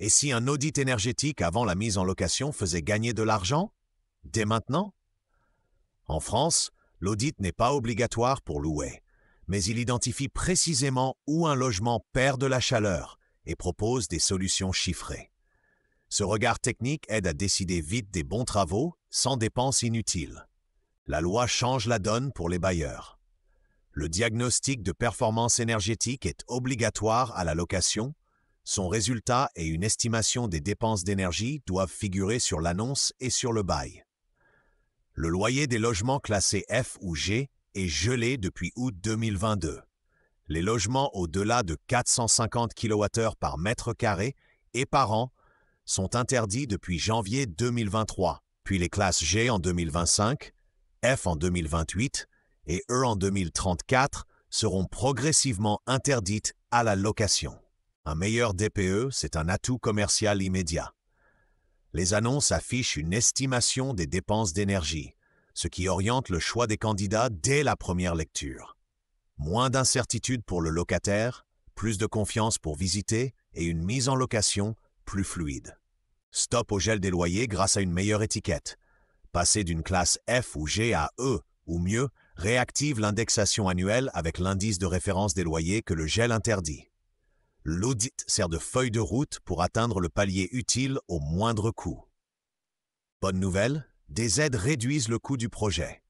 Et si un audit énergétique avant la mise en location faisait gagner de l'argent? Dès maintenant? En France, l'audit n'est pas obligatoire pour louer, mais il identifie précisément où un logement perd de la chaleur et propose des solutions chiffrées. Ce regard technique aide à décider vite des bons travaux sans dépenses inutiles. La loi change la donne pour les bailleurs. Le diagnostic de performance énergétique est obligatoire à la location. Son résultat et une estimation des dépenses d'énergie doivent figurer sur l'annonce et sur le bail. Le loyer des logements classés F ou G est gelé depuis août 2022. Les logements au-delà de 450 kWh par mètre carré et par an sont interdits depuis janvier 2023, puis les classes G en 2025, F en 2028 et E en 2034 seront progressivement interdites à la location. Un meilleur DPE, c'est un atout commercial immédiat. Les annonces affichent une estimation des dépenses d'énergie, ce qui oriente le choix des candidats dès la première lecture. Moins d'incertitude pour le locataire, plus de confiance pour visiter et une mise en location plus fluide. Stop au gel des loyers grâce à une meilleure étiquette. Passer d'une classe F ou G à E, ou mieux, réactive l'indexation annuelle avec l'indice de référence des loyers que le gel interdit. L'audit sert de feuille de route pour atteindre le palier utile au moindre coût. Bonne nouvelle, des aides réduisent le coût du projet.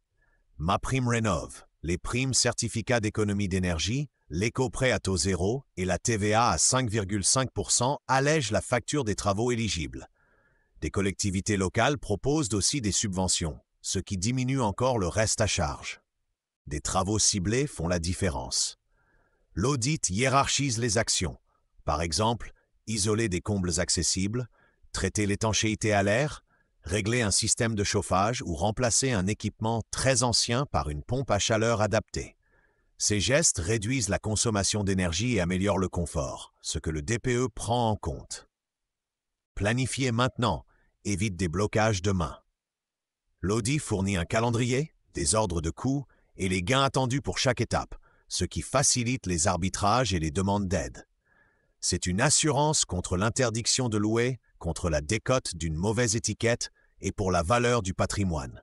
MaPrimeRénov', les primes certificats d'économie d'énergie, l'éco-prêt à taux zéro et la TVA à 5,5% allègent la facture des travaux éligibles. Des collectivités locales proposent aussi des subventions, ce qui diminue encore le reste à charge. Des travaux ciblés font la différence. L'audit hiérarchise les actions. Par exemple, isoler des combles accessibles, traiter l'étanchéité à l'air, régler un système de chauffage ou remplacer un équipement très ancien par une pompe à chaleur adaptée. Ces gestes réduisent la consommation d'énergie et améliorent le confort, ce que le DPE prend en compte. Planifier maintenant évite des blocages demain. L'audit fournit un calendrier, des ordres de coûts et les gains attendus pour chaque étape, ce qui facilite les arbitrages et les demandes d'aide. C'est une assurance contre l'interdiction de louer, contre la décote d'une mauvaise étiquette et pour la valeur du patrimoine.